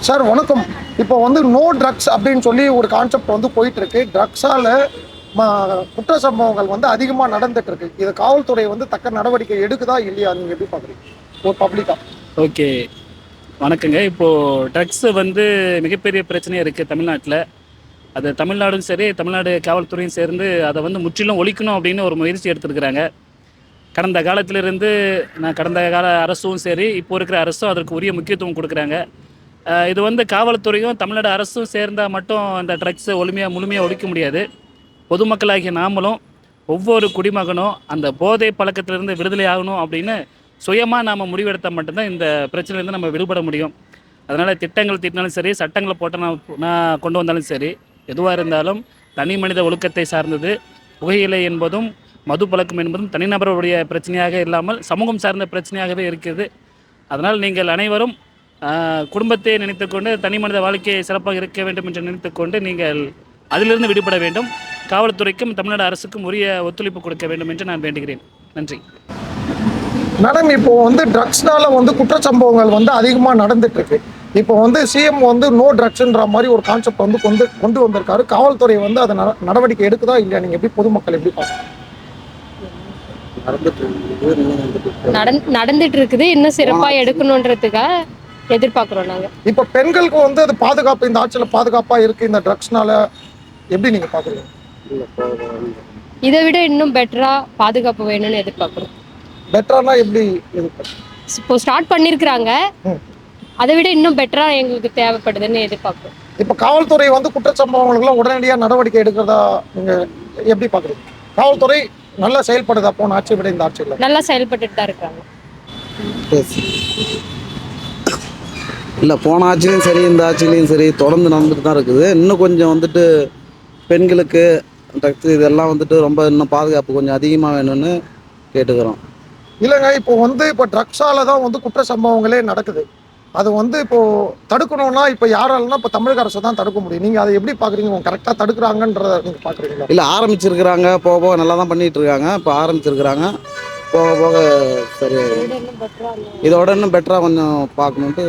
Sir வணக்கம். இப்போ வந்து நோ ட்ரக்ஸ் அப்படின்னு சொல்லி ஒரு கான்செப்ட் வந்து போயிட்டு இருக்கு. ட்ரக்ஸால குற்ற சம்பவங்கள் வந்து அதிகமாக நடந்துட்டு இருக்கு. இது காவல்துறை வந்து தக்க நடவடிக்கை எடுக்குதா இல்லையா, நீங்க எப்படி பாக்குறீங்க ஒரு பப்ளிக்கா? ஓகே, வணக்கங்க. இப்போது ட்ரக்ஸு வந்து மிகப்பெரிய பிரச்சனையாக இருக்குது தமிழ்நாட்டில். அது தமிழ்நாடும் சரி, தமிழ்நாடு காவல்துறையும் சேர்ந்து அதை வந்து முற்றிலும் ஒழிக்கணும் அப்படின்னு ஒரு முயற்சி எடுத்துருக்குறாங்க. கடந்த காலத்திலிருந்து கடந்த கால அரசும் சரி, இப்போ இருக்கிற அரசும் அதற்கு உரிய முக்கியத்துவம் கொடுக்குறாங்க. இது வந்து காவல்துறையும் தமிழ்நாடு அரசும் சேர்ந்தால் மட்டும் அந்த ட்ரக்ஸை முழுமையாக ஒழிக்க முடியாது. பொதுமக்களாகிய நாமளும் ஒவ்வொரு குடிமகனும் அந்த போதை பழக்கத்திலிருந்து விடுதலை ஆகணும் அப்படின்னு சுயமாக நாம் முடிவெடுத்தால் மட்டும்தான் இந்த பிரச்சனையிலேருந்து நம்ம விடுபட முடியும். அதனால் திட்டங்கள் தீட்டினாலும் சரி, சட்டங்களை போட்ட நான் கொண்டு வந்தாலும் சரி, எதுவாக இருந்தாலும் தனி மனித ஒழுக்கத்தை சார்ந்தது. புகையிலை என்பதும் மது பழக்கம் என்பதும் தனிநபருடைய பிரச்சனையாக இல்லாமல் சமூகம் சார்ந்த பிரச்சனையாகவே இருக்கிறது. அதனால் நீங்கள் அனைவரும் குடும்பத்தை நினைத்துக்கொண்டு தனி மனித வாழ்க்கையை சிறப்பாக இருக்க வேண்டும் என்று நினைத்துக்கொண்டு நீங்கள் அதிலிருந்து விடுபட வேண்டும். காவல்துறைக்கும் தமிழ்நாடு அரசுக்கும் உரிய ஒத்துழைப்பு கொடுக்க வேண்டும் என்று நான் வேண்டுகிறேன். நன்றி. மேடம், இப்போ வந்து ட்ரக்ஸ்னால வந்து குற்றச்சம்பவங்கள் வந்து அதிகமாக நடந்துட்டு இருக்கு. இப்போ வந்து சிஎம் வந்து நோ ட்ரக்ஸ்ன்ற மாதிரி ஒரு கான்செப்ட் வந்து கொண்டு வந்திருக்காரு. காவல்துறை வந்து அதை நடவடிக்கை எடுக்குதா இல்லையா, நீங்க எப்படி பொதுமக்கள் எப்படி பார்க்கணும்? நடந்துட்டு இருக்குது, இன்னும் சிறப்பா எடுக்கணும்ன்றதுக்காக எதிர்பார்க்கிறோம் நாங்க. இப்ப பெண்களுக்கு வந்து அது பாதுகாப்பு, இந்த ஆட்சியில பாதுகாப்பா இருக்கு இந்த ட்ரக்ஸ்னால, எப்படி நீங்க பாக்குறீங்க? இதை விட இன்னும் பெட்டரா பாதுகாப்பு வேணும்னு எதிர்பார்க்கிறோம். பெட்டரானா எப்படி எதிர்பார்க்கணும்? இப்போ ஸ்டார்ட் பண்ணிருக்கிறாங்க, அதை விட இன்னும் பெட்டரா எங்களுக்கு தேவைப்படுதுன்னு எதிர்பார்க்கிறோம். இப்ப காவல்துறை வந்து குற்றச்சம்பவங்களுக்குலாம் உடனடியாக நடவடிக்கை எடுக்கிறதா நீங்க எப்படி பாக்குறீங்க? காவல்துறை நல்லா செயல்படுதா போன ஆட்சியை விட இந்த ஆட்சியில்? நல்லா செயல்பட்டுட்டு தான் இருக்காங்க. இல்லை, போன ஆட்சிலையும் சரி இந்த ஆட்சிலையும் சரி தொடர்ந்து நடந்துட்டு தான் இருக்குது. இன்னும் கொஞ்சம் வந்துட்டு பெண்களுக்கு ட்ரக்ஸ் இதெல்லாம் வந்துட்டு ரொம்ப இன்னும் பாதுகாப்பு கொஞ்சம் அதிகமாக வேணும்னு கேட்டுக்கிறோம். இல்லைங்க, இப்போ ட்ரக்ஸால தான் வந்து குற்ற சம்பவங்களே நடக்குது. அது வந்து இப்போ தடுக்கணும்னா இப்போ யாராலனா இப்போ தமிழக அரசு தான் தடுக்க முடியும். நீங்கள் அதை எப்படி பார்க்குறீங்க? கரெக்டாக தடுக்கிறாங்கன்றத நீங்கள் பார்க்குறீங்களா? இல்லை, ஆரம்பிச்சிருக்கிறாங்க, போக போக நல்லா தான் பண்ணிகிட்டு இருக்காங்க. இப்போ ஆரம்பிச்சிருக்கிறாங்க, போக போக சரி இதோட இன்னும் பெட்டராக கொஞ்சம் பார்க்கணுன்ட்டு